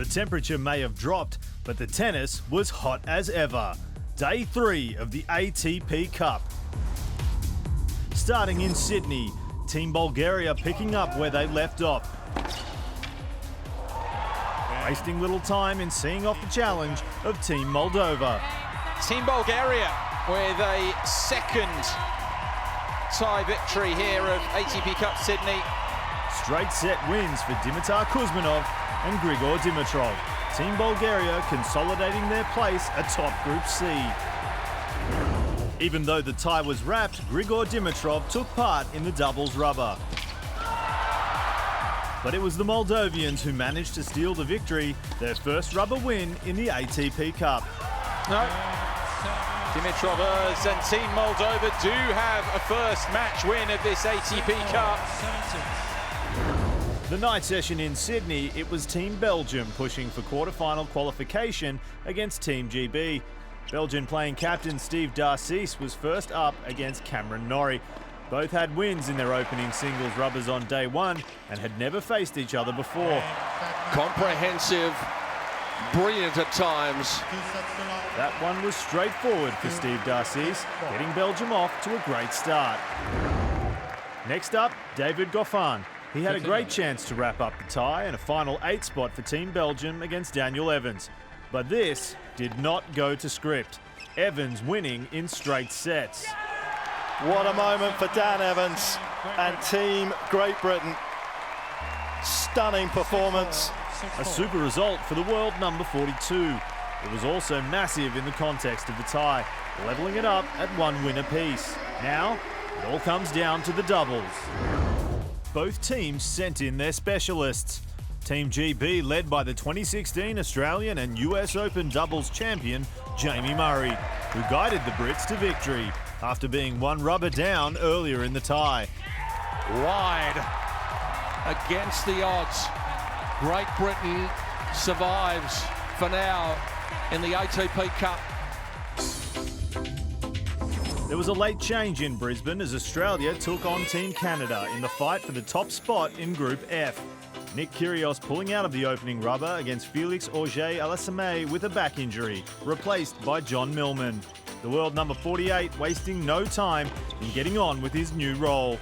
The temperature may have dropped, but the tennis was hot as ever. Day 3 of the ATP Cup. Starting in Sydney, Team Bulgaria picking up where they left off. Wasting little time in seeing off the challenge of Team Moldova. Team Bulgaria with a second tie victory here of ATP Cup Sydney. Straight set wins for Dimitar Kuzminov and Grigor Dimitrov. Team Bulgaria consolidating their place atop Group C. Even though the tie was wrapped, Grigor Dimitrov took part in the doubles rubber. But it was the Moldovians who managed to steal the victory, their first rubber win in the ATP Cup. No. Dimitrovas and Team Moldova do have a first match win of this ATP Cup. The night session in Sydney, it was Team Belgium pushing for quarter-final qualification against Team GB. Belgian playing captain Steve Darcis was first up against Cameron Norrie. Both had wins in their opening singles rubbers on day 1 and had never faced each other before. Comprehensive, brilliant at times. That one was straightforward for Steve Darcis, getting Belgium off to a great start. Next up, David Goffin. He had a great chance to wrap up the tie and a final 8 spot for Team Belgium against Daniel Evans. But this did not go to script. Evans winning in straight sets. What a moment for Dan Evans and Team Great Britain. Stunning performance. A super result for the world number 42. It was also massive in the context of the tie, levelling it up at 1 win apiece. Now, it all comes down to the doubles. Both teams sent in their specialists. Team GB led by the 2016 Australian and US Open doubles champion, Jamie Murray, who guided the Brits to victory after being 1 rubber down earlier in the tie. Wide against the odds. Great Britain survives for now in the ATP Cup. There was a late change in Brisbane as Australia took on Team Canada in the fight for the top spot in Group F. Nick Kyrgios pulling out of the opening rubber against Felix Auger-Aliassime with a back injury, replaced by John Millman. The world number 48 wasting no time in getting on with his new role.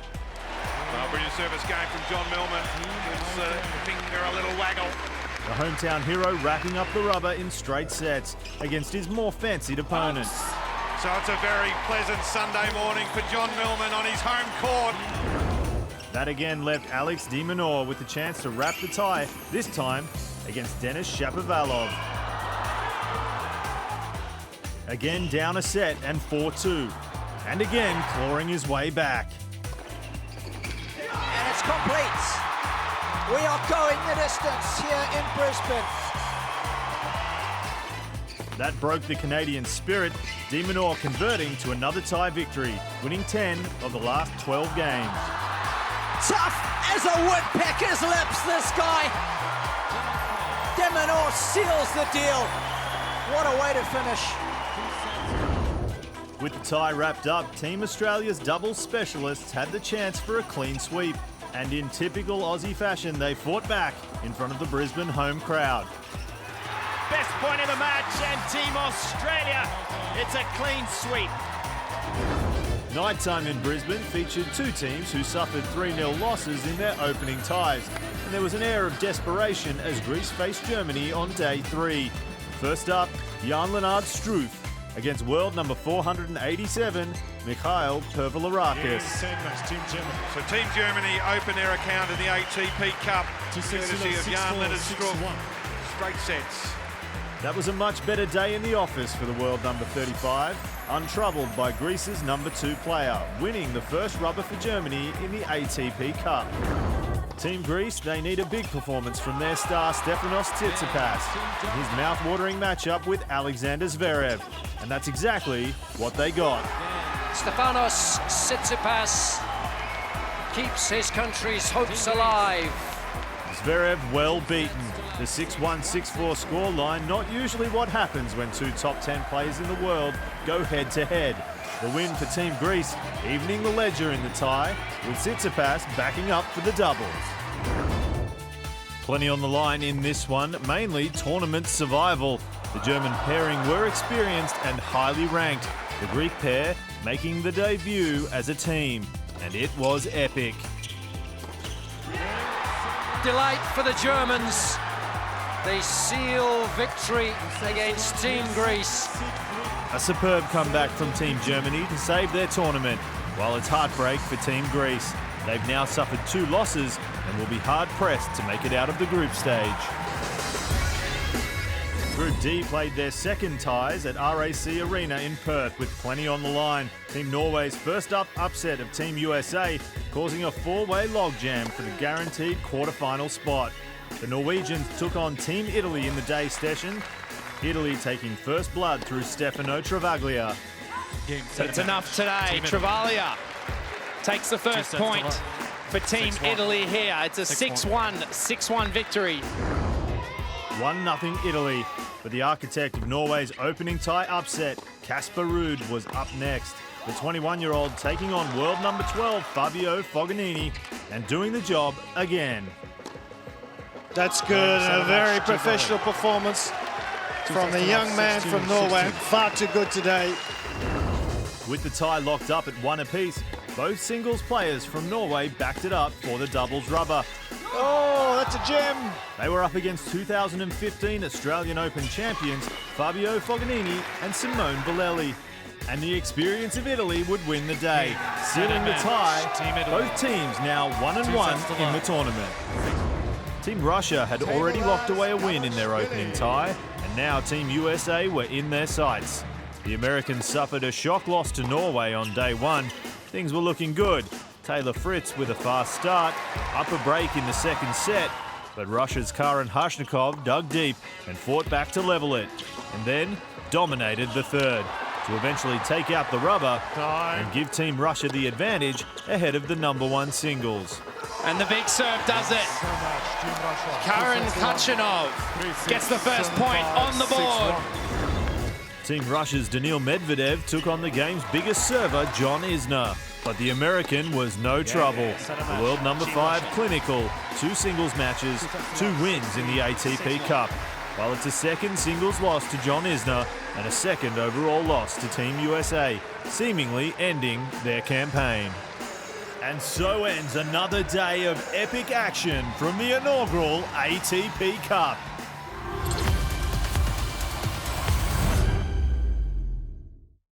Brilliant service game from John Millman. Gives finger a little waggle. The hometown hero wrapping up the rubber in straight sets against his more fancied opponents. So it's a very pleasant Sunday morning for John Millman on his home court. That again left Alex de Minaur with the chance to wrap the tie, this time against Denis Shapovalov. Again down a set and 4-2. And again clawing his way back. And it's complete. We are going the distance here in Brisbane. That broke the Canadian spirit, de Minaur converting to another tie victory, winning 10 of the last 12 games. Tough as a woodpecker's lips, this guy. De Minaur seals the deal. What a way to finish. With the tie wrapped up, Team Australia's doubles specialists had the chance for a clean sweep. And in typical Aussie fashion, they fought back in front of the Brisbane home crowd. Best point of the match, and Team Australia, it's a clean sweep. Nighttime in Brisbane featured 2 teams who suffered 3-0 losses in their opening ties. And there was an air of desperation as Greece faced Germany on day 3. First up, Jan-Lennard Struff against world number 487, Mikhail Pervolarakis. So Team Germany open their account in the ATP Cup, courtesy of Jan-Lennard Struff. Straight sets. That was a much better day in the office for the world number 35, untroubled by Greece's number 2 player, winning the first rubber for Germany in the ATP Cup. Team Greece, they need a big performance from their star Stefanos Tsitsipas in his mouth-watering matchup with Alexander Zverev. And that's exactly what they got. Stefanos Tsitsipas keeps his country's hopes alive. Zverev well beaten. The 6-1, 6-4 scoreline, not usually what happens when 2 top 10 players in the world go head-to-head. The win for Team Greece, evening the ledger in the tie, with Tsitsipas backing up for the doubles. Plenty on the line in this one, mainly tournament survival. The German pairing were experienced and highly ranked. The Greek pair making the debut as a team, and it was epic. Delight for the Germans. They seal victory against Team Greece. A superb comeback from Team Germany to save their tournament, while it's heartbreak for Team Greece. They've now suffered 2 losses and will be hard-pressed to make it out of the group stage. Group D played their second ties at RAC Arena in Perth with plenty on the line. Team Norway's first up upset of Team USA, causing a 4-way logjam for the guaranteed quarter-final spot. The Norwegians took on Team Italy in the day session, Italy taking first blood through Stefano Travaglia. But it's enough today. Travaglia takes the first point for Team Italy here. It's a 6-1 victory. 1-0 Italy, but the architect of Norway's opening tie upset, Kasper Ruud, was up next. The 21-year-old taking on world number 12, Fabio Fognini, and doing the job again. That's good, and a very professional performance from the young man from Norway. Far too good today. With the tie locked up at 1 apiece, both singles players from Norway backed it up for the doubles rubber. Oh, that's a gem. They were up against 2015 Australian Open champions Fabio Fognini and Simone Bolelli. And the experience of Italy would win the day, sealing the tie. Both teams now 1-1 in the tournament. Team Russia had already locked away a win in their opening tie, and now Team USA were in their sights. The Americans suffered a shock loss to Norway on day 1. Things were looking good. Taylor Fritz with a fast start, up a break in the second set, but Russia's Karen Hashnikov dug deep and fought back to level it, and then dominated the third, to eventually take out the rubber and give Team Russia the advantage ahead of the number 1 singles. And the big serve does it. Karen Khachanov gets the first point on the board. Team Russia's Daniil Medvedev took on the game's biggest server, John Isner. But the American was no trouble. The world number 5 clinical, 2 singles matches, 2 wins in the ATP Cup. While it's a second singles loss to John Isner and a second overall loss to Team USA, seemingly ending their campaign. And so ends another day of epic action from the inaugural ATP Cup.